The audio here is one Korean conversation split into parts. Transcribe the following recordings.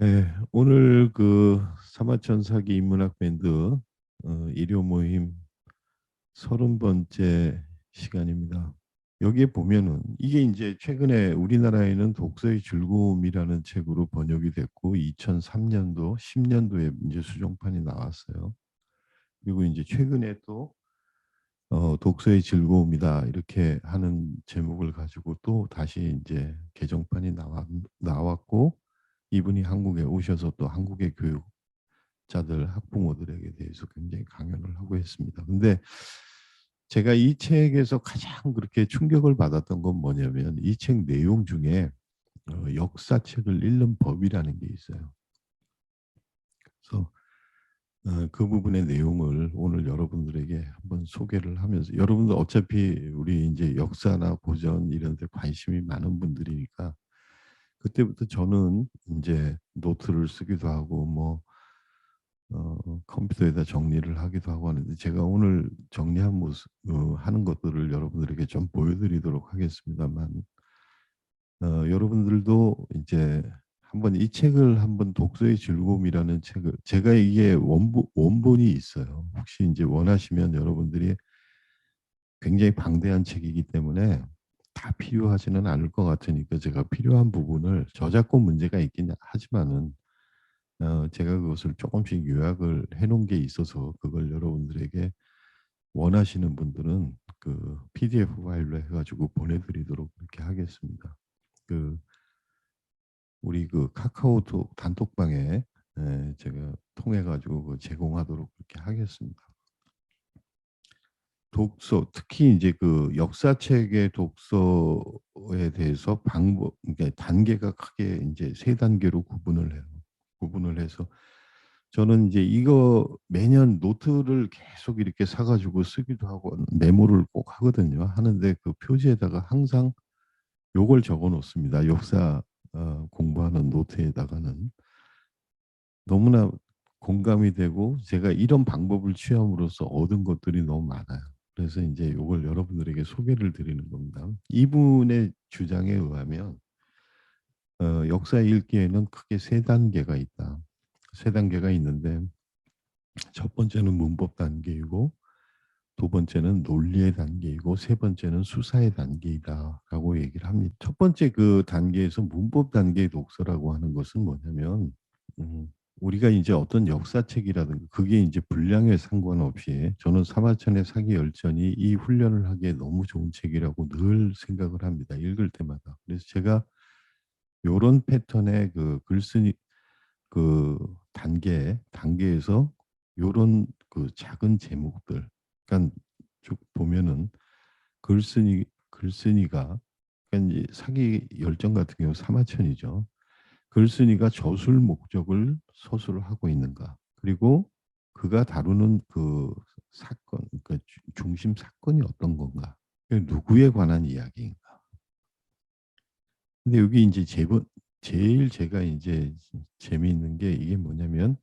네, 오늘 그 사마천 사기 인문학 밴드 일요 모임 30번째 시간입니다. 여기에 보면은 이게 이제 최근에 우리나라에는 독서의 즐거움이라는 책으로 번역이 됐고 2003년도, 10년도에 이제 수정판이 나왔어요. 그리고 이제 최근에 또 독서의 즐거움이다 이렇게 하는 제목을 가지고 또 다시 이제 개정판이 나왔고 이분이 한국에 오셔서 또 한국의 교육자들 학부모들에게 대해서 굉장히 강연을 하고 했습니다. 근데 제가 이 책에서 가장 그렇게 충격을 받았던 건 뭐냐면 이 책 내용 중에 역사책을 읽는 법이라는 게 있어요. 그래서 그 부분의 내용을 오늘 여러분들에게 한번 소개를 하면서 여러분들 어차피 우리 이제 역사나 고전 이런 데 관심이 많은 분들이니까 그때부터 저는 이제 노트를 쓰기도 하고 뭐 컴퓨터에다 정리를 하기도 하고 하는데 제가 오늘 정리한 모습 하는 것들을 여러분들에게 좀 보여드리도록 하겠습니다만 여러분들도 이제 한번 이 책을 한번 독서의 즐거움이라는 책을 제가 이게 원본이 있어요. 혹시 이제 원하시면 여러분들이 굉장히 방대한 책이기 때문에 다 필요하지는 않을 것 같으니까 제가 필요한 부분을 저작권 문제가 있긴 하지만은 제가 그것을 조금씩 요약을 해 놓은 게 있어서 그걸 여러분들에게 원하시는 분들은 그 PDF 파일로 해 가지고 보내드리도록 그렇게 하겠습니다. 그 우리 그 카카오톡 단톡방에 제가 통해 가지고 그 제공하도록 그렇게 하겠습니다. 독서 특히 이제 그 역사책의 독서에 대해서 방법 그러니까 단계가 크게 인제 세 단계로 구분을 해요. 구분을 해서 저는 이제 이거 매년 노트를 계속 이렇게 사 가지고 쓰기도 하고 메모를 꼭 하거든요. 하는데 그 표지에다가 항상 요걸 적어 놓습니다. 역사 공부하는 노트에다가는. 너무나 공감이 되고 제가 이런 방법을 취함으로써 얻은 것들이 너무 많아요. 그래서 인제 요걸 여러분들에게 소개를 드리는 겁니다. 이분의 주장에 의하면 역사 읽기에는 크게 세 단계가 있다. 세 단계가 있는데 첫 번째는 문법 단계이고 두 번째는 논리의 단계이고 세 번째는 수사의 단계이다라고 얘기를 합니다. 첫 번째 그 단계에서 문법 단계의 독서라고 하는 것은 뭐냐면 음 우리가 이제 어떤 역사책이라든가 그게 이제 분량에 상관없이 저는 사마천의 사기 열전이 이 훈련을 하기에 너무 좋은 책이라고 늘 생각을 합니다, 읽을 때마다. 그래서 제가 요런 패턴의 그 글쓰기 그 단계에서 요런 그 작은 제목들 그러니까 쭉 보면은 글쓴이가 그러니까 인제 사기 열전 같은 경우 사마천이죠. 글쓴이가 저술 목적을 서술을 하고 있는가. 그리고 그가 다루는 그 사건 그러니까 중심 사건이 어떤 건가. 그 누구에 관한 이야기인가. 근데 여기 인제 제일 제가 인제 재미있는 게 이게 뭐냐면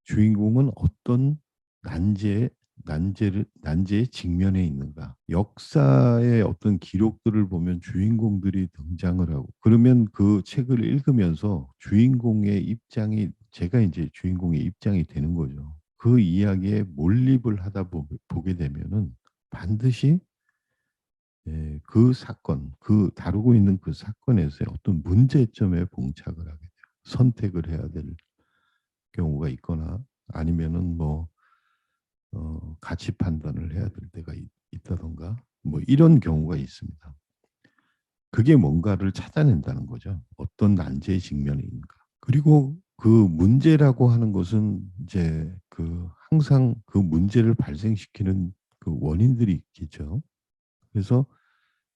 주인공은 어떤 난제에 난제에 직면해 있는가. 역사의 어떤 기록들을 보면 주인공들이 등장을 하고 그러면 그 책을 읽으면서 주인공의 입장이 제가 인제 주인공의 입장이 되는 거죠. 그 이야기에 몰입을 하다 보게 되면은 반드시 그 사건 그 다루고 있는 그 사건에서의 어떤 문제점에 봉착을 하게 돼요. 선택을 해야 될 경우가 있거나 아니면은 뭐 가치 판단을 해야 될 때가 있다든가 뭐 이런 경우가 있습니다. 그게 뭔가를 찾아낸다는 거죠. 어떤 난제에 직면해 있는가. 그리고 그 문제라고 하는 것은 이제 그 항상 그 문제를 발생시키는 그 원인들이 있겠죠. 그래서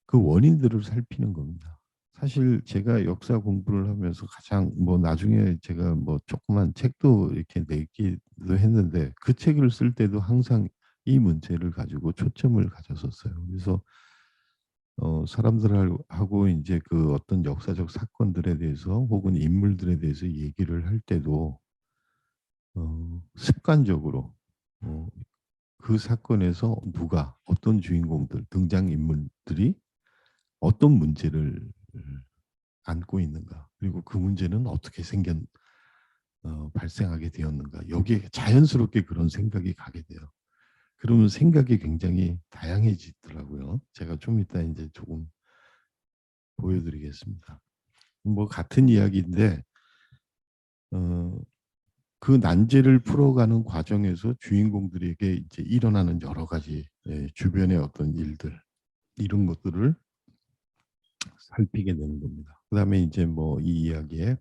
그 원인들을 살피는 겁니다. 사실 제가 역사 공부를 하면서 가장 뭐 나중에 제가 뭐 조그만 책도 이렇게 내기도 했는데 그 책을 쓸 때도 항상 이 문제를 가지고 초점을 가졌었어요. 그래서 사람들하고 인제 그 어떤 역사적 사건들에 대해서 혹은 인물들에 대해서 얘기를 할 때도 습관적으로 어 그 사건에서 누가 어떤 주인공들 등장인물들이 어떤 문제를 안고 있는가 그리고 그 문제는 어떻게 생겼 발생하게 되었는가. 여기에 자연스럽게 그런 생각이 가게 돼요. 그러면 생각이 굉장히 다양해지더라고요. 제가 좀 이따 이제 조금 보여드리겠습니다. 뭐 같은 이야기인데 어, 그 난제를 풀어가는 과정에서 주인공들에게 이제 일어나는 여러 가지 주변의 어떤 일들 이런 것들을 살피게 되는 겁니다. 그다음에 이제 뭐 이 이야기의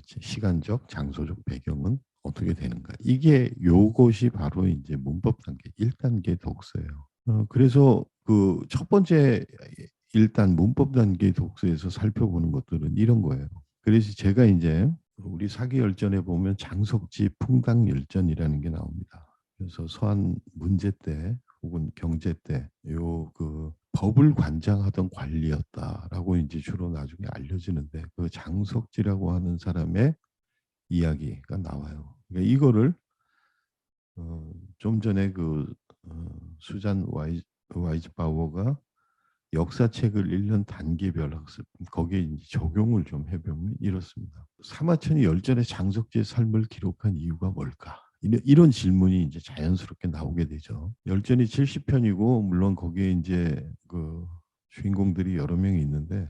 시간적, 장소적 배경은 어떻게 되는가. 이게 요것이 바로 이제 문법 단계 1단계 독서예요. 그래서 그 첫 번째 일단 문법 단계 독서에서 살펴보는 것들은 이런 거예요. 그래서 제가 이제 우리 사기 열전에 보면 장석지 풍당 열전이라는 게 나옵니다. 그래서 서한 문제 때 혹은 경제 때 요 그 법을 관장하던 관리였다라고 이제 주로 나중에 알려지는데 그 장석지라고 하는 사람의 이야기가 나와요. 그러니까 이거를 좀 전에 그 수잔 와이즈 바워가 역사책을 읽는 단계별 학습 거기에 이제 적용을 좀 해보면 이렇습니다. 사마천이 열전의 장석지의 삶을 기록한 이유가 뭘까? 이런 질문이 이제 자연스럽게 나오게 되죠. 열전이 70편이고 물론 거기에 이제 그 주인공들이 여러 명이 있는데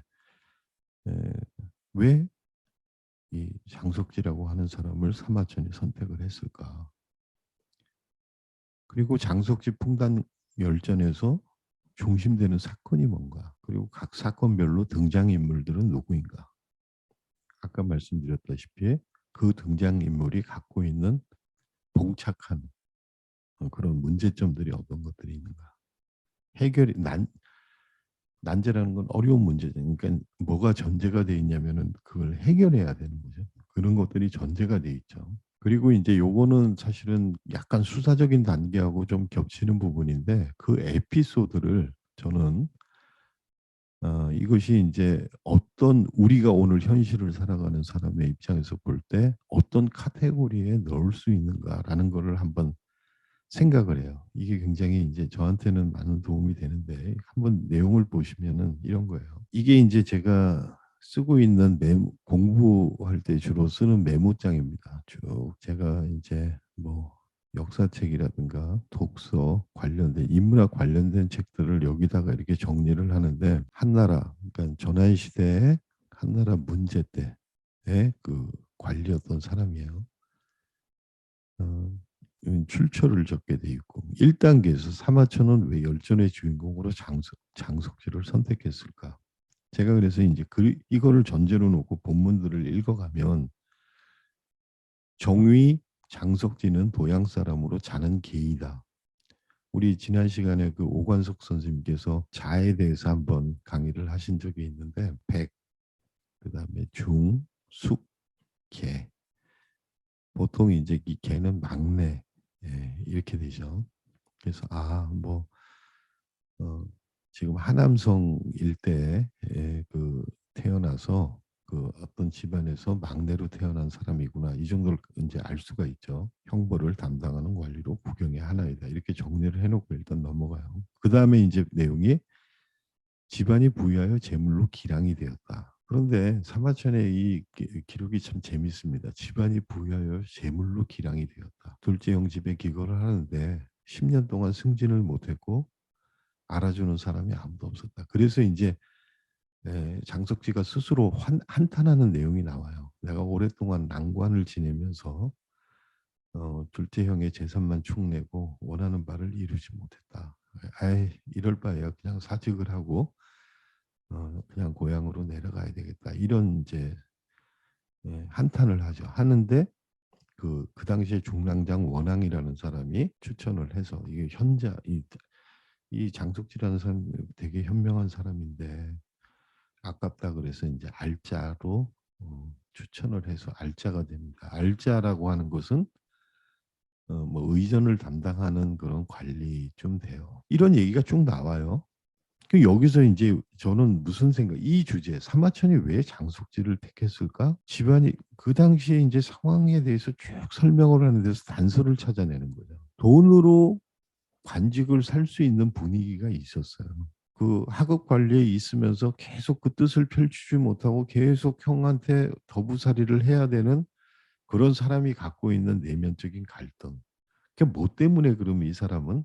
왜 이 장석지라고 하는 사람을 사마천이 선택을 했을까? 그리고 장석지 풍단 열전에서 중심되는 사건이 뭔가? 그리고 각 사건별로 등장인물들은 누구인가? 아까 말씀드렸다시피 그 등장인물이 갖고 있는 봉착한 그런 문제점들이 어떤 것들이 있는가? 해결이 난제라는 건 어려운 문제죠. 그러니까 뭐가 전제가 돼 있냐면은 그걸 해결해야 되는 거죠. 그런 것들이 전제가 돼 있죠. 그리고 이제 요거는 사실은 약간 수사적인 단계하고 좀 겹치는 부분인데 그 에피소드를 저는 이것이 이제 어떤 우리가 오늘 현실을 살아가는 사람의 입장에서 볼 때 어떤 카테고리에 넣을 수 있는가라는 거를 한번 생각을 해요. 이게 굉장히 이제 저한테는 많은 도움이 되는데 한번 내용을 보시면은 이런 거예요. 이게 이제 제가 쓰고 있는 메모 공부할 때 주로 쓰는 메모장입니다. 쭉 제가 이제 뭐 역사책이라든가 독서 관련된 인문학 관련된 책들을 여기다가 이렇게 정리를 하는데 한나라 그러니까 전환 시대의 한나라 문제 때의 그 관리였던 사람이에요. 어 출처를 적게 돼 있고 1단계에서 사마천은 왜 열전의 주인공으로 장석지를 선택했을까? 제가 그래서 이제 이거를 전제로 놓고 본문들을 읽어가면 정의 장석지는 도양 사람으로 자는 개이다. 우리 지난 시간에 그 오관석 선생님께서 자에 대해서 한번 강의를 하신 적이 있는데 백, 그다음에 중, 숙, 개. 보통 이제 이 개는 막내 이렇게 되죠. 그래서 뭐 어, 지금 하남성 일대에 그 태어나서 그 어떤 집안에서 막내로 태어난 사람이구나 이 정도를 이제 알 수가 있죠. 형벌을 담당하는 관리로 구경의 하나이다 이렇게 정리를 해놓고 일단 넘어가요. 그 다음에 이제 내용이 집안이 부유하여 재물로 기량이 되었다. 그런데 사마천의 이 기록이 참 재밌습니다. 집안이 부유하여 재물로 기량이 되었다. 둘째 형 집에 기거를 하는데 10년 동안 승진을 못했고 알아주는 사람이 아무도 없었다. 그래서 이제 장석지가 스스로 한탄하는 내용이 나와요. 내가 오랫동안 난관을 지내면서 둘째 형의 재산만 축내고 원하는 바를 이루지 못했다. 아이 이럴 바에야 그냥 사직을 하고 그냥 고향으로 내려가야 되겠다. 이런 이제 한탄을 하죠. 하는데 그 당시에 중랑장 원앙이라는 사람이 추천을 해서 이게 이 장석지라는 사람이 되게 현명한 사람인데 아깝다 그래서 이제 알자로 추천을 해서 알자가 됩니다. 알자라고 하는 것은 뭐 의전을 담당하는 그런 관리쯤 돼요. 이런 얘기가 쭉 나와요. 그 여기서 이제 저는 무슨 생각, 이 주제, 사마천이 왜 장석지를 택했을까? 집안이 그 당시에 이제 상황에 대해서 쭉 설명을 하는 데서 단서를 찾아내는 거죠. 돈으로 관직을 살 수 있는 분위기가 있었어요. 그 하급 관리에 있으면서 계속 그 뜻을 펼치지 못하고 계속 형한테 더부살이를 해야 되는 그런 사람이 갖고 있는 내면적인 갈등. 그게 뭐 때문에 그러면 이 사람은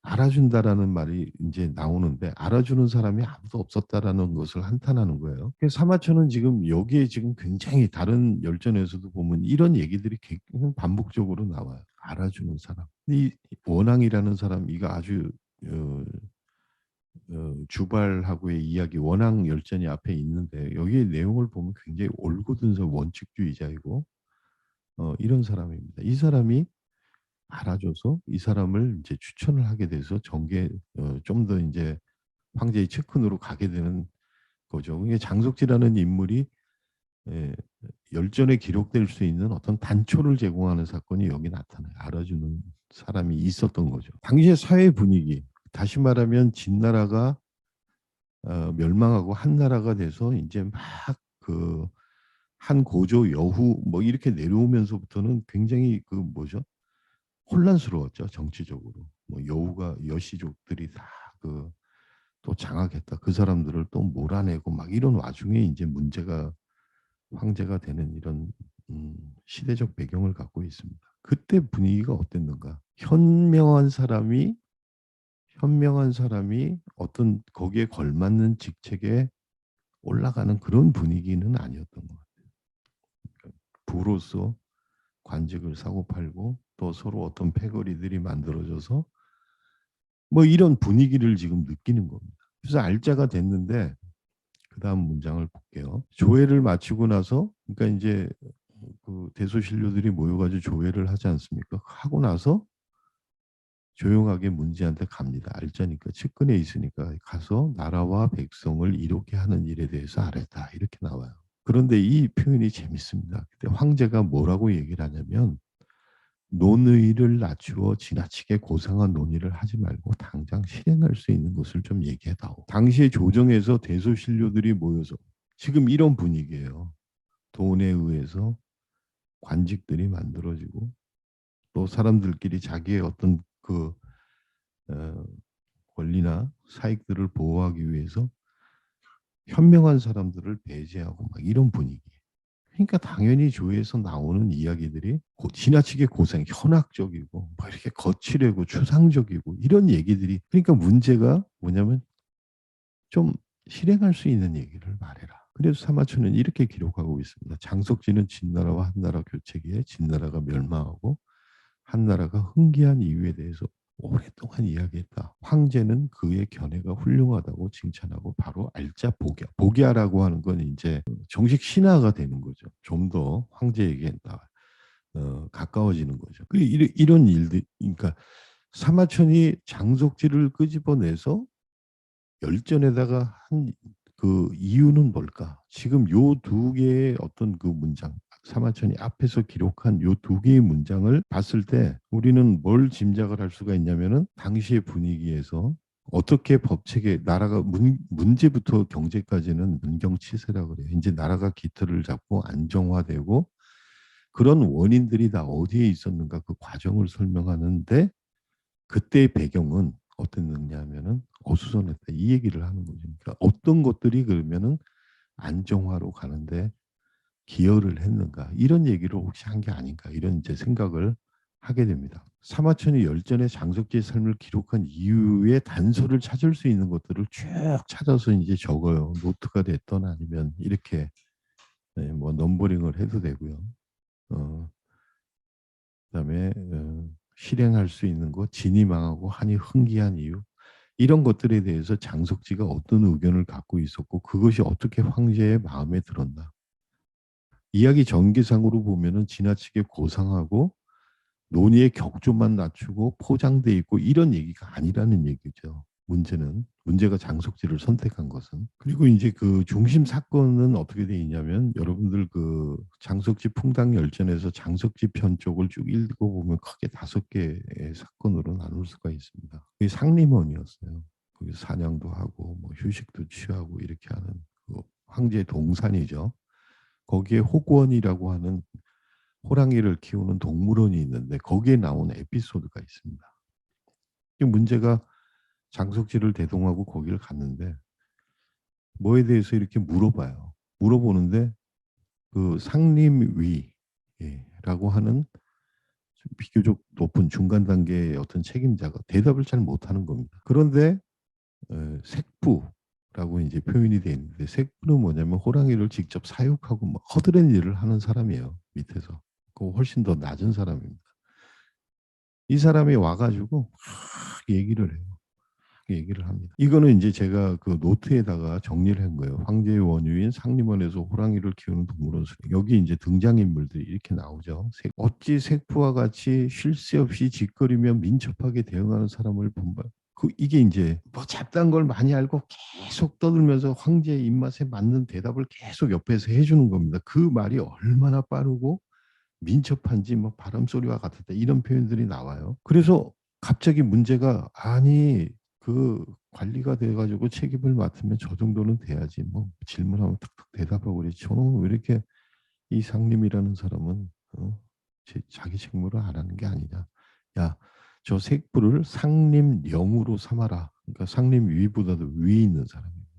알아준다라는 말이 이제 나오는데 알아주는 사람이 아무도 없었다라는 것을 한탄하는 거예요. 그래서 사마천은 지금 여기에 지금 굉장히 다른 열전에서도 보면 이런 얘기들이 반복적으로 나와요. 알아주는 사람. 이 원앙이라는 사람 이거 아주 어, 주발하고의 이야기 원앙 열전이 앞에 있는데 여기에 내용을 보면 굉장히 올곧은 원칙주의자이고 이런 사람입니다. 이 사람이 알아줘서 이 사람을 이제 추천을 하게 돼서 정계 좀 더 이제 황제의 측근으로 가게 되는 거죠. 이게 장석지라는 인물이 예, 열전에 기록될 수 있는 어떤 단초를 제공하는 사건이 여기 나타나요. 알아주는 사람이 있었던 거죠. 당시의 사회 분위기, 다시 말하면 진나라가 멸망하고 한나라가 돼서 이제 막 그 한 고조 여후 뭐 이렇게 내려오면서부터는 굉장히 그 뭐죠? 혼란스러웠죠 정치적으로. 뭐 여우가 여씨족들이 다 그 또 장악했다. 그 사람들을 또 몰아내고 막 이런 와중에 이제 문제가 황제가 되는 이런 시대적 배경을 갖고 있습니다. 그때 분위기가 어땠는가? 현명한 사람이 어떤 거기에 걸맞는 직책에 올라가는 그런 분위기는 아니었던 것 같아요. 그러니까 부로서 관직을 사고팔고 또 서로 어떤 패거리들이 만들어져서 뭐 이런 분위기를 지금 느끼는 겁니다. 그래서 알짜가 됐는데 그 다음 문장을 볼게요. 조회를 마치고 나서 그러니까 이제 그 대소신료들이 모여가지고 조회를 하지 않습니까? 하고 나서 조용하게 문지한테 갑니다. 알짜니까 측근에 있으니까 가서 나라와 백성을 이롭게 하는 일에 대해서 아뢰다 이렇게 나와요. 그런데 이 표현이 재밌습니다. 그때 황제가 뭐라고 얘기를 하냐면 논의를 낮추어 지나치게 고상한 논의를 하지 말고 당장 실행할 수 있는 것을 좀 얘기해다오. 당시의 조정에서 대소신료들이 모여서 지금 이런 분위기예요. 돈에 의해서 관직들이 만들어지고 또 사람들끼리 자기의 어떤 그 어, 권리나 사익들을 보호하기 위해서 현명한 사람들을 배제하고 막 이런 분위기. 그러니까 당연히 조회에서 나오는 이야기들이 지나치게 고생, 현학적이고 뭐 이렇게 거칠고 추상적이고 이런 얘기들이 그러니까 문제가 뭐냐면 좀 실행할 수 있는 얘기를 말해라. 그래서 사마천은 이렇게 기록하고 있습니다. 장석지는 진나라와 한나라 교체기에 진나라가 멸망하고 한나라가 흥기한 이유에 대해서 오랫동안 이야기했다. 황제는 그의 견해가 훌륭하다고 칭찬하고 바로 알짜 복야. 복야라고 하는 건 이제 정식 신하가 되는 거죠. 좀 더 황제에게 가까워지는 거죠. 이런 일들, 그러니까 사마천이 장석지를 끄집어내서 열전에다가 한 그 이유는 뭘까? 지금 요 두 개의 어떤 그 문장, 사마천이 앞에서 기록한 요 두 개의 문장을 봤을 때 우리는 뭘 짐작을 할 수가 있냐면은 당시의 분위기에서 어떻게 법체계 나라가 문제부터 경제까지는 문경치세라 그래요. 이제 나라가 기틀을 잡고 안정화되고 그런 원인들이 다 어디에 있었는가 그 과정을 설명하는데 그때의 배경은 어땠느냐 하면은 어수선했다. 이 얘기를 하는 거죠. 그러니까 어떤 것들이 그러면은 안정화로 가는데 기여를 했는가. 이런 얘기를 혹시 한 게 아닌가. 이런 이제 생각을 하게 됩니다. 사마천이 열전의 장석지의 삶을 기록한 이유의 단서를 찾을 수 있는 것들을 쭉 찾아서 이제 적어요. 노트가 됐던 아니면 이렇게 뭐 넘버링을 해도 되고요. 어, 그다음에 실행할 수 있는 것, 진이 망하고 한이 흥기한 이유 이런 것들에 대해서 장석지가 어떤 의견을 갖고 있었고 그것이 어떻게 황제의 마음에 들었나. 이야기 전개상으로 보면은 지나치게 고상하고 논의의 격조만 낮추고 포장돼 있고 이런 얘기가 아니라는 얘기죠. 문제가 장석지를 선택한 것은. 그리고 이제 그 중심 사건은 어떻게 돼 있냐면 여러분들 그 장석지 풍당 열전에서 장석지 편 쪽을 쭉 읽어보면 크게 5개의 사건으로 나눌 수가 있습니다. 그게 상림원이었어요. 거기 사냥도 하고 뭐 휴식도 취하고 이렇게 하는 그 황제의 동산이죠. 거기에 호구원이라고 하는 호랑이를 키우는 동물원이 있는데 거기에 나온 에피소드가 있습니다. 이 문제가 장석지를 대동하고 거기를 갔는데 뭐에 대해서 이렇게 물어봐요. 물어보는데 그 상림위 예, 라고 하는 좀 비교적 높은 중간 단계의 어떤 책임자가 대답을 잘 못하는 겁니다. 그런데 색부라고 이제 표현이 되어 있는데 색부는 뭐냐면 호랑이를 직접 사육하고 뭐 허드렛 일을 하는 사람이에요. 밑에서. 그 훨씬 더 낮은 사람입니다. 이 사람이 와가지고 막 얘기를 해요. 얘기를 합니다. 이거는 이제 제가 그 노트에다가 정리를 한 거예요. 황제의 원유인 상림원에서 호랑이를 키우는 동물원 수령. 여기 이제 등장인물들이 이렇게 나오죠. 어찌 색부와 같이 쉴 새 없이 짓거리며 민첩하게 대응하는 사람을 본바. 이게 이제 뭐 잡다한 걸 많이 알고 계속 떠들면서 황제의 입맛에 맞는 대답을 계속 옆에서 해주는 겁니다. 그 말이 얼마나 빠르고 민첩한지 뭐 바람소리와 같았다 이런 표현들이 나와요. 그래서 갑자기 문제가 아니 그 관리가 돼가지고 책임을 맡으면 저 정도는 돼야지 뭐 질문하면 탁탁 대답하고 그러지 저는 왜 이렇게 이 상림이라는 사람은 자기 책무를 안 하는 게 아니냐. 야, 저 색부를 상림령으로 삼아라. 그러니까 상림 위보다도 위에 있는 사람입니다.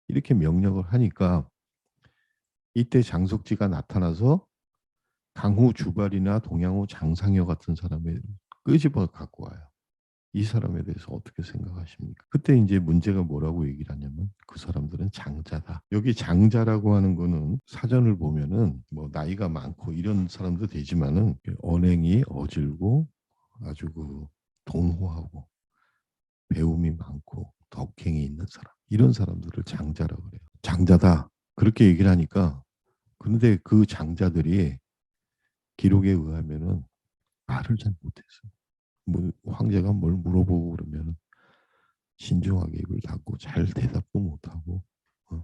이렇게 명령을 하니까 이때 장석지가 나타나서 강호 주발이나 동양호 장상여 같은 사람을 끄집어 갖고 와요. 이 사람에 대해서 어떻게 생각하십니까? 그때 이제 문제가 뭐라고 얘기를 하냐면 그 사람들은 장자다. 여기 장자라고 하는 거는 사전을 보면은 뭐 나이가 많고 이런 사람도 되지만은 언행이 어질고 아주 그 동호하고 배움이 많고 덕행이 있는 사람 이런 사람들을 장자라고 그래요. 장자다. 그렇게 얘기를 하니까 근데 그 장자들이 기록에 의하면은 말을 잘 못했어요. 뭐 황제가 뭘 물어보고 그러면 신중하게 입을 닫고 잘 대답도 못하고 어.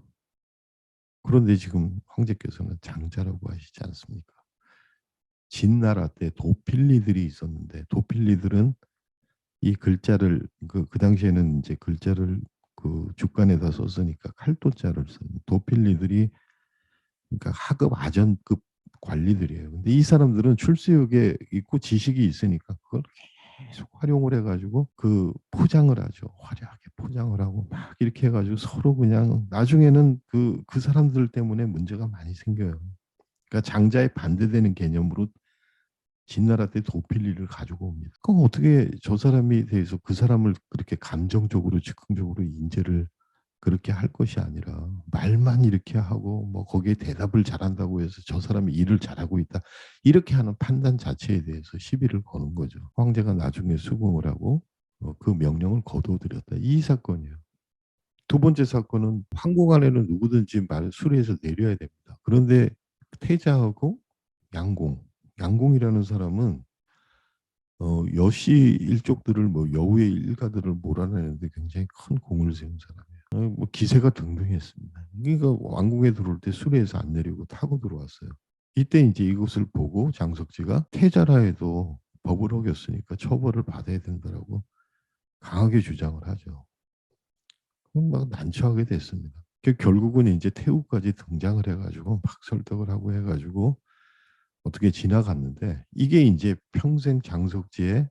그런데 지금 황제께서는 장자라고 하시지 않습니까? 진나라 때 도필리들이 있었는데 도필리들은 이 글자를 그 당시에는 이제 글자를 그 주간에다 썼으니까 칼도자를 썼는 도필리들이 그러니까 하급 아전급 관리들이에요. 근데 이 사람들은 출세역에 있고 지식이 있으니까 그걸 계속 활용을 해가지고 그 포장을 하죠. 화려하게 포장을 하고 막 이렇게 해가지고 서로 그냥 나중에는 그 사람들 때문에 문제가 많이 생겨요. 그러니까 장자에 반대되는 개념으로 진나라 때 도필리를 가지고 옵니다. 그럼 어떻게 저 사람에 대해서 그 사람을 그렇게 감정적으로 즉흥적으로 인재를 그렇게 할 것이 아니라 말만 이렇게 하고 뭐 거기에 대답을 잘한다고 해서 저 사람이 일을 잘하고 있다. 이렇게 하는 판단 자체에 대해서 시비를 거는 거죠. 황제가 나중에 수긍을 하고 그 명령을 거둬들였다. 이 사건이에요. 두 번째 사건은 황궁 안에는 누구든지 말 수리해서 내려야 됩니다. 그런데 태자하고 양공, 양공이라는 사람은 여씨 일족들을 뭐 여우의 일가들을 몰아내는데 굉장히 큰 공을 세운 사람이에요. 뭐 기세가 등등했습니다. 그러니까 왕궁에 들어올 때 수레에서 안 내리고 타고 들어왔어요. 이때 이제 이것을 보고 장석지가 태자라 해도 법을 어겼으니까 처벌을 받아야 된다라고 강하게 주장을 하죠. 그럼 막 난처하게 됐습니다. 결국은 이제 태후까지 등장을 해가지고 막 설득을 하고 해가지고 어떻게 지나갔는데 이게 이제 평생 장석지의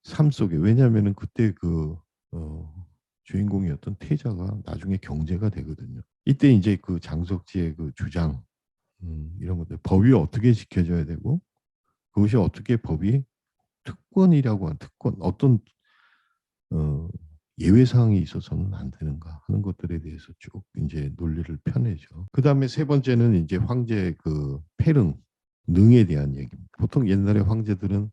삶 속에 왜냐하면은 그때 어, 주인공이었던 태자가 나중에 경제가 되거든요. 이때 이제 그 장석지의 그 주장 이런 것들 법이 어떻게 지켜져야 되고 그것이 어떻게 법이 특권이라고 한 특권 어떤 어, 예외 사항이 있어서는 안 되는가 하는 것들에 대해서 쭉 이제 논리를 펴내죠. 그 다음에 세 번째는 이제 황제 그 패릉 능에 대한 얘기입니다. 보통 옛날에 황제들은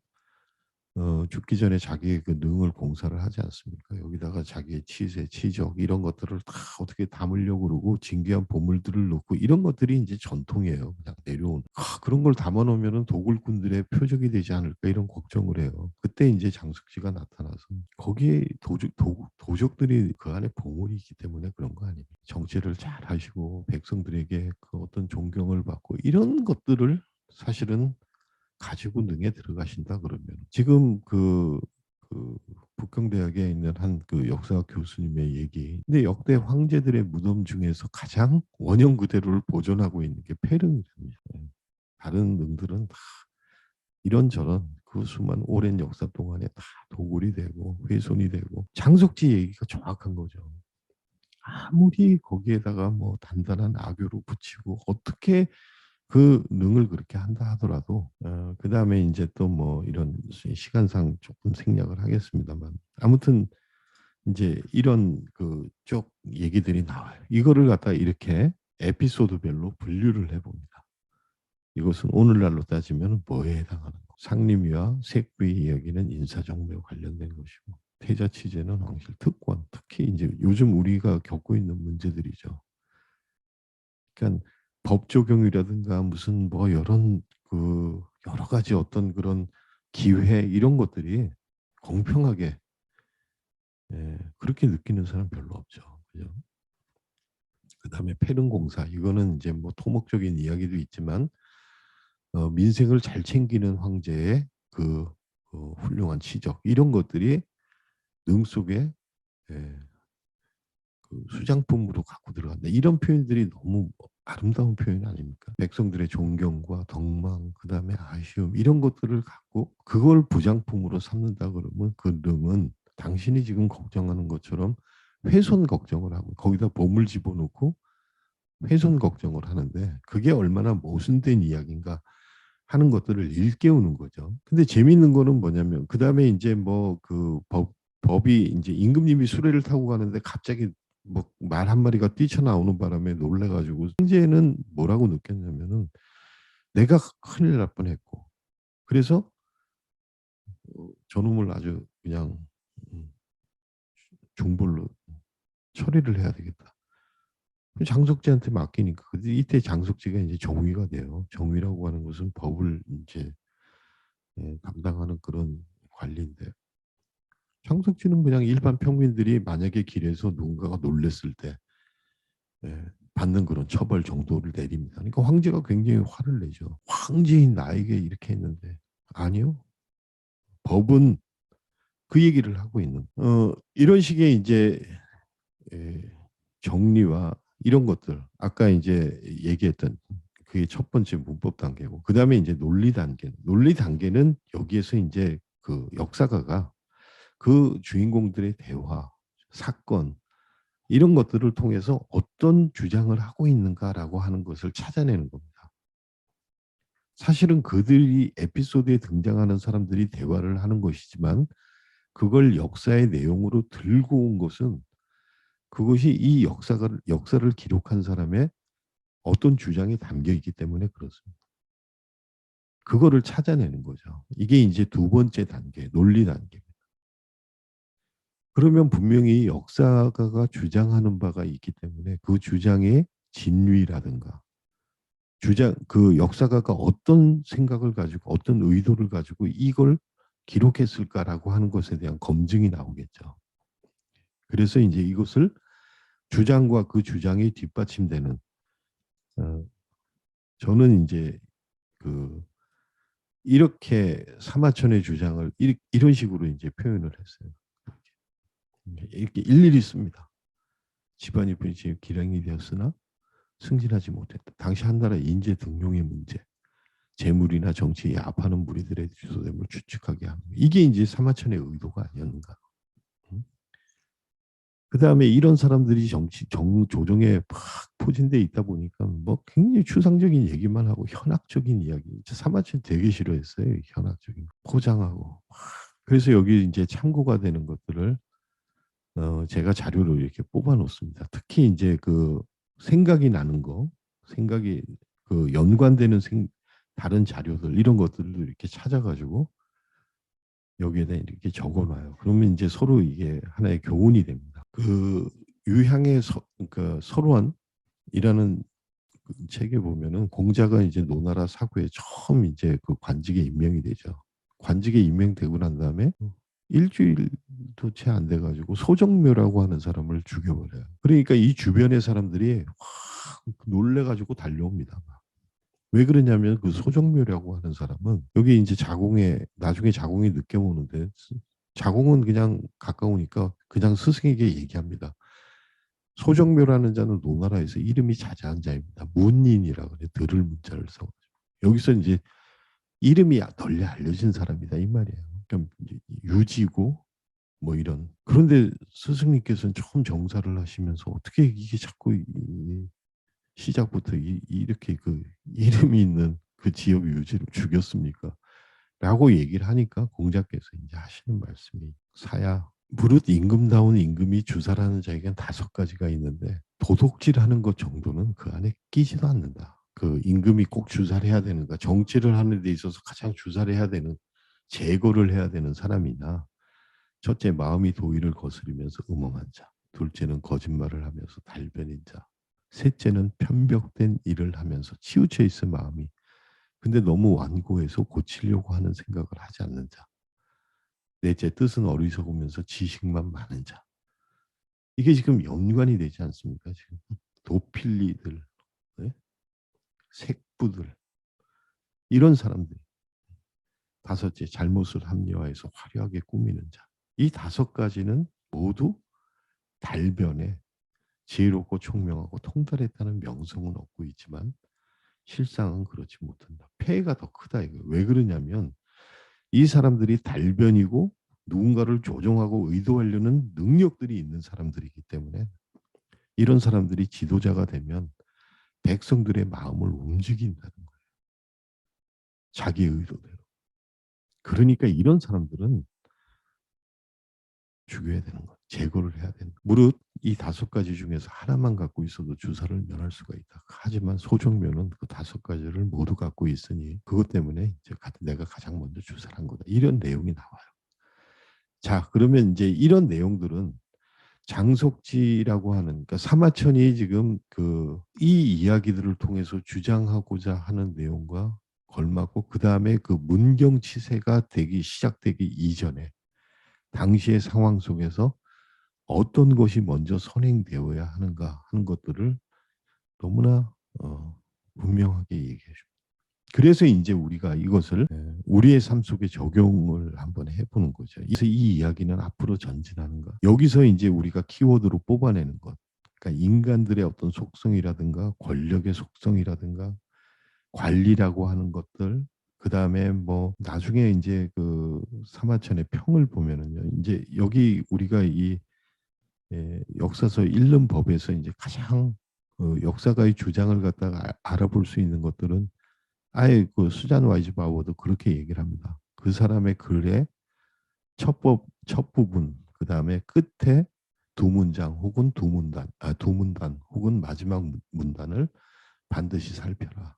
죽기 전에 자기의 그 능을 공사를 하지 않습니까? 여기다가 자기의 치세, 치적 이런 것들을 다 어떻게 담으려고 그러고 진귀한 보물들을 넣고 이런 것들이 이제 전통이에요. 그냥 내려온. 그런 걸 담아놓으면 도굴꾼들의 표적이 되지 않을까 이런 걱정을 해요. 그때 이제 장숙지가 나타나서 거기에 도적들이 그 안에 보물이 있기 때문에 그런 거 아닙니까? 정치를 잘 하시고 백성들에게 그 어떤 존경을 받고 이런 것들을 사실은 가지고 능에 들어가신다 그러면 지금 그 북경대학에 있는 한 그 역사 교수님의 얘기. 근데 역대 황제들의 무덤 중에서 가장 원형 그대로를 보존하고 있는 게 페릉이랍니다. 다른 능들은 다 이런저런 그 수많은 오랜 역사 동안에 다 도굴이 되고 훼손이 되고 장석지 얘기가 정확한 거죠. 아무리 거기에다가 뭐 단단한 악교로 붙이고 어떻게 그 능을 그렇게 한다 하더라도 그다음에 이제 또 뭐 이런 시간상 조금 생략을 하겠습니다만 아무튼 이제 이런 그 쪽 얘기들이 나와요. 이거를 갖다 이렇게 에피소드별로 분류를 해봅니다. 이것은 오늘날로 따지면 뭐에 해당하는 거? 상림위와 색부의 이야기는 인사정매와 관련된 것이고 태자 취재는 황실 특권, 특히 이제 요즘 우리가 겪고 있는 문제들이죠. 그러니까 법 적용이라든가 무슨 뭐 이런 그 여러 가지 어떤 그런 기회 이런 것들이 공평하게 그렇게 느끼는 사람 별로 없죠. 그죠? 그다음에 패륜공사 이거는 이제 뭐 토목적인 이야기도 있지만 민생을 잘 챙기는 황제의 훌륭한 치적 이런 것들이 능 속에 예, 그 수장품으로 갖고 들어간다. 이런 표현들이 너무 아름다운 표현 아닙니까? 백성들의 존경과 덕망, 그다음에 아쉬움 이런 것들을 갖고 그걸 부장품으로 삼는다 그러면 그 능은 당신이 지금 걱정하는 것처럼 훼손 걱정을 하고 거기다 보물 집어넣고 훼손 걱정을 하는데 그게 얼마나 모순된 이야기인가 하는 것들을 일깨우는 거죠. 근데 재미있는 거는 뭐냐면 그 다음에 이제 뭐 그 법이 이제 임금님이 수레를 타고 가는데 갑자기 뭐 말 한 마리가 뛰쳐나오는 바람에 놀래가지고 황제는 뭐라고 느꼈냐면은 내가 큰일 날 뻔했고 그래서 저놈을 아주 그냥 음, 중벌로 처리를 해야 되겠다. 장석지한테 맡기니까 이때 장석지가 이제 정위가 돼요. 정위라고 하는 것은 법을 이제 담당하는 그런 관리인데 장석지는 그냥 일반 평민들이 만약에 길에서 누군가가 놀랬을 때 받는 그런 처벌 정도를 내립니다. 그러니까 황제가 굉장히 화를 내죠. 황제인 나에게 이렇게 했는데 아니요. 법은 그 얘기를 하고 있는 이런 식의 이제 에, 정리와 이런 것들 아까 이제 얘기했던 그게 첫 번째 문법 단계고 그 다음에 이제 논리 단계는 여기에서 이제 그 역사가가 그 주인공들의 대화 사건 이런 것들을 통해서 어떤 주장을 하고 있는가라고 하는 것을 찾아내는 겁니다. 사실은 그들이 에피소드에 등장하는 사람들이 대화를 하는 것이지만 그걸 역사의 내용으로 들고 온 것은 그것이 이 역사를 기록한 사람의 어떤 주장이 담겨 있기 때문에 그렇습니다. 그거를 찾아내는 거죠. 이게 이제 두 번째 단계, 논리 단계입니다. 그러면 분명히 역사가가 주장하는 바가 있기 때문에 그 주장의 진위라든가 그 역사가가 어떤 생각을 가지고 어떤 의도를 가지고 이걸 기록했을까라고 하는 것에 대한 검증이 나오겠죠. 그래서 이제 이것을 주장과 그 주장이 뒷받침되는 어, 저는 이제 그 이렇게 사마천의 주장을 이런 식으로 이제 표현을 했어요. 이렇게 일일이 씁니다. 집안이 분이 기량이 되었으나 승진하지 못했다. 당시 한나라의 인재 등용의 문제, 재물이나 정치에 야합하는 무리들의 주소됨을 추측하게 하는 이게 이제 사마천의 의도가 아니었는가. 그 다음에 이런 사람들이 조정에 막 포진돼 있다 보니까 뭐 굉장히 추상적인 얘기만 하고 현학적인 이야기. 사마천 되게 싫어했어요. 현학적인 포장하고. 그래서 여기 이제 참고가 되는 것들을 제가 자료로 이렇게 뽑아 놓습니다. 특히 이제 그 생각이 나는 거, 생각이 그 연관되는 다른 자료들 이런 것들도 이렇게 찾아가지고 여기에다 이렇게 적어놔요. 그러면 이제 서로 이게 하나의 교훈이 됩니다. 그 유향의 그러니까 설원이라는 그 책에 보면은 공자가 이제 노나라 사구에 처음 이제 그 관직에 임명이 되죠. 관직에 임명되고 난 다음에 일주일도 채 안 돼가지고 소정묘라고 하는 사람을 죽여버려요. 그러니까 이 주변의 사람들이 확 놀래가지고 달려옵니다. 왜 그러냐면 그 소정묘라고 하는 사람은 여기 이제 나중에 자공이 늦게 오는데 자공은 그냥 가까우니까 그냥 스승에게 얘기합니다. 소정묘라는 자는 노나라에서 이름이 자자한 자입니다. 문인이라 그래. 들을 문자를 써. 여기서 이제 이름이 널리 알려진 사람이다 이 말이에요. 그러니까 유지고 뭐 이런. 그런데 스승님께서는 처음 정사를 하시면서 어떻게 이게 자꾸 시작부터 이렇게 그 이름이 있는 그 지역 유지를 죽였습니까? 라고 얘기를 하니까 공자께서 이제 하시는 말씀이 사야 무릇 임금다운 임금이 주사라는 자에겐 5가지가 있는데 도둑질하는 것 정도는 그 안에 끼지도 않는다. 그 임금이 꼭 주사를 해야 되는가? 정치를 하는 데 있어서 가장 주사를 해야 되는 제거를 해야 되는 사람이나 첫째 마음이 도의를 거스르면서 음험한 자, 둘째는 거짓말을 하면서 달변인 자, 셋째는 편벽된 일을 하면서 치우쳐 있은 마음이 근데 너무 완고해서 고치려고 하는 생각을 하지 않는 자. 넷째 뜻은 어리석으면서 지식만 많은 자. 이게 지금 연관이 되지 않습니까? 지금 도필리들, 네? 색부들 이런 사람들. 다섯째 잘못을 합리화해서 화려하게 꾸미는 자. 이 5가지는 모두 달변에 지혜롭고 총명하고 통달했다는 명성은 얻고 있지만 실상은 그렇지 못한다. 폐해가 더 크다 이거. 왜 그러냐면 이 사람들이 달변이고 누군가를 조종하고 의도하려는 능력들이 있는 사람들이기 때문에 이런 사람들이 지도자가 되면 백성들의 마음을 움직인다는 거예요. 자기 의도대로. 그러니까 이런 사람들은 죽여야 되는 거예요. 제거를 해야 되는 거예요. 무릇 이 5가지 중에서 하나만 갖고 있어도 주사를 면할 수가 있다. 하지만 소정면은 그 5가지를 모두 갖고 있으니 그것 때문에 이제 내가 가장 먼저 주사를 한 거다. 이런 내용이 나와요. 자, 그러면 이제 이런 내용들은 장석지라고 하는 그러니까 사마천이 지금 이 이야기들을 통해서 주장하고자 하는 내용과 걸맞고 그 다음에 그 문경치세가 시작되기 이전에 당시의 상황 속에서 어떤 것이 먼저 선행되어야 하는가 하는 것들을 너무나 분명하게 얘기해 줍니다. 그래서 이제 우리가 이것을 우리의 삶 속에 적용을 한번 해보는 거죠. 그래서 이 이야기는 앞으로 전진하는가. 여기서 이제 우리가 키워드로 뽑아내는 것. 그러니까 인간들의 어떤 속성이라든가 권력의 속성이라든가 관리라고 하는 것들. 그 다음에 뭐 나중에 이제 그 사마천의 평을 보면은요. 이제 여기 우리가 이 역사서 읽는 법에서 이제 가장 역사가의 주장을 갖다가 알아볼 수 있는 것들은 아예 그 수잔 와이즈바워도 그렇게 얘기를 합니다. 그 사람의 글의 첫 부분, 그 다음에 끝에 2문장 혹은 2문단, 2문단 혹은 마지막 문단을 반드시 살펴라.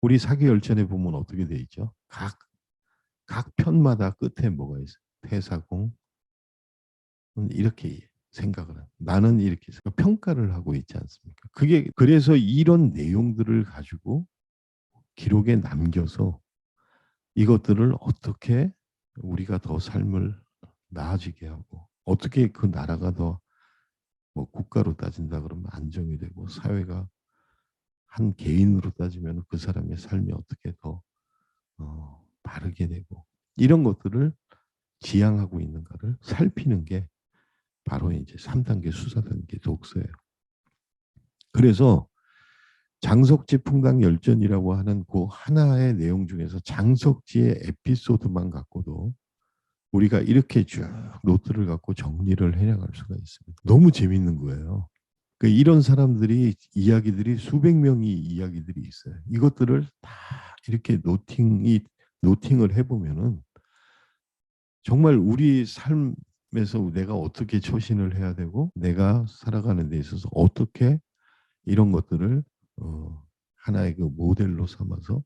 우리 사기열전에 보면 어떻게 돼 있죠? 각 편마다 끝에 뭐가 있어요? 태사공 이렇게 생각을 나는 이렇게 평가를 하고 있지 않습니까? 그게 그래서 이런 내용들을 가지고 기록에 남겨서 이것들을 어떻게 우리가 더 삶을 나아지게 하고 어떻게 그 나라가 더 뭐 국가로 따진다 그러면 안정이 되고 사회가 한 개인으로 따지면 그 사람의 삶이 어떻게 더 바르게 되고 이런 것들을 지향하고 있는가를 살피는 게 바로 이제 3단계 수사 단계 독서예요. 그래서 장석지 풍당 열전이라고 하는 그 하나의 내용 중에서 장석지의 에피소드만 갖고도 우리가 이렇게 쭉 노트를 갖고 정리를 해나갈 수가 있습니다. 너무 재밌는 거예요. 그러니까 이런 사람들이 이야기들이 수백 명의 이야기들이 있어요. 이것들을 다 이렇게 노팅을 해보면은 정말 우리 삶에서 내가 어떻게 처신을 해야 되고 내가 살아가는 데 있어서 어떻게 이런 것들을 하나의 그 모델로 삼아서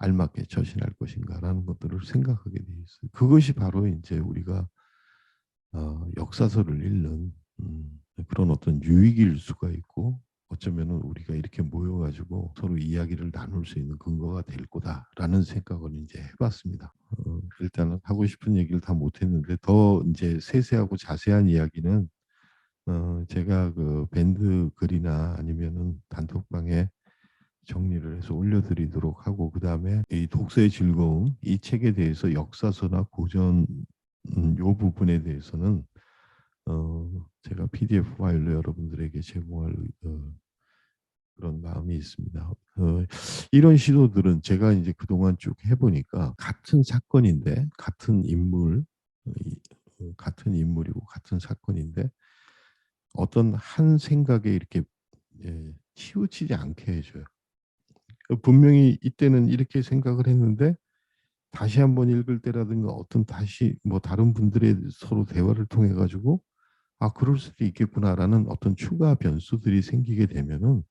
알맞게 처신할 것인가라는 것들을 생각하게 돼 있어요. 그것이 바로 이제 우리가 역사서를 읽는 그런 어떤 유익일 수가 있고 어쩌면은 우리가 이렇게 모여가지고 서로 이야기를 나눌 수 있는 근거가 될 거다라는 생각을 이제 해봤습니다. 일단은 하고 싶은 얘기를 다 못했는데 더 이제 세세하고 자세한 이야기는 제가 그 밴드 글이나 아니면은 단톡방에 정리를 해서 올려드리도록 하고 그 다음에 이 독서의 즐거움 이 책에 대해서 역사서나 고전 요 부분에 대해서는 제가 PDF 파일로 여러분들에게 제공할 그런 마음이 있습니다. 이런 시도들은 제가 이제 그동안 쭉 해보니까 같은 사건인데 같은 인물 같은 인물이고 같은 사건인데 어떤 한 생각에 이렇게 치우치지 않게 해 줘요. 분명히 이때는 이렇게 생각을 했는데 다시 한번 읽을 때라든가 어떤 다시 뭐 다른 분들의 서로 대화를 통해 가지고 '아 그럴 수도 있겠구나.'라는 어떤 추가 변수들이 생기게 되면은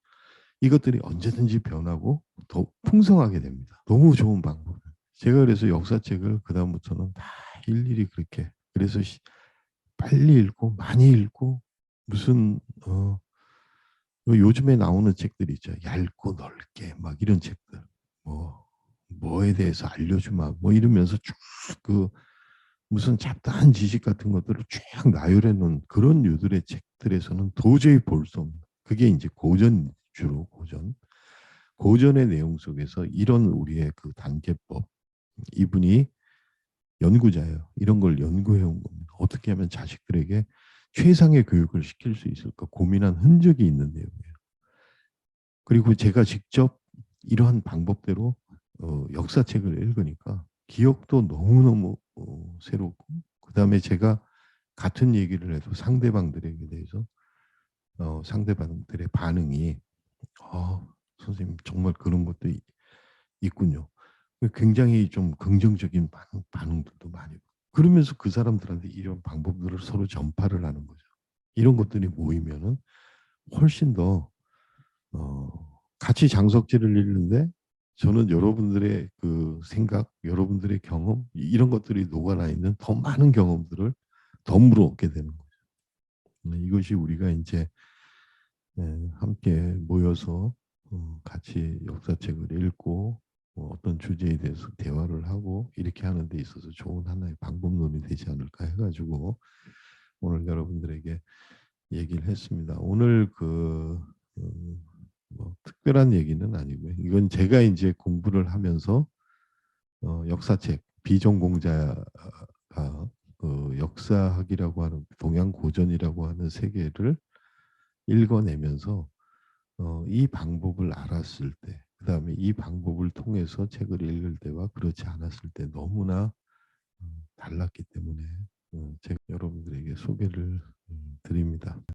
이것들이 언제든지 변하고 더 풍성하게 됩니다. 너무 좋은 방법이에요. 제가 그래서 역사책을 그다음부터는 다 일일이 그렇게 그래서 빨리 읽고 많이 읽고 무슨 요즘에 나오는 책들 있죠. 얇고 넓게 막 이런 책들. 뭐 뭐에 대해서 알려주마 뭐 이러면서 쭉 그 무슨 잡다한 지식 같은 것들을 쫙 나열해 놓은 그런 류들의 책들에서는 도저히 볼 수 없는 그게 이제 고전 주로 고전. 고전의 내용 속에서 이런 우리의 그 단계법 이분이 연구자예요. 이런 걸 연구해 온 겁니다. 어떻게 하면 자식들에게 최상의 교육을 시킬 수 있을까 고민한 흔적이 있는 내용이에요. 그리고 제가 직접 이러한 방법대로 역사책을 읽으니까 기억도 너무너무 새롭고 그다음에 제가 같은 얘기를 해도 상대방들에게 대해서 상대방들의 반응이 선생님 정말 그런 것도 있군요. 굉장히 좀 긍정적인 반응들도 많이 그러면서 그 사람들한테 이런 방법들을 서로 전파를 하는 거죠. 이런 것들이 모이면은 훨씬 더 같이 장석지를 읽는데 저는 여러분들의 그 생각, 여러분들의 경험 이런 것들이 녹아나 있는 더 많은 경험들을 덤으로 얻게 되는 거죠. 이것이 우리가 인제 함께 모여서 같이 역사책을 읽고 어떤 주제에 대해서 대화를 하고 이렇게 하는 데 있어서 좋은 하나의 방법론이 되지 않을까 해 가지고 오늘 여러분들에게 얘기를 했습니다. 오늘 뭐 특별한 얘기는 아니고요. 이건 제가 인제 공부를 하면서 역사책 비전공자가 역사학이라고 하는 동양 고전이라고 하는 세계를 읽어내면서 이 방법을 알았을 때 그다음에 이 방법을 통해서 책을 읽을 때와 그렇지 않았을 때 너무나 달랐기 때문에 제가 여러분들에게 소개를 드립니다.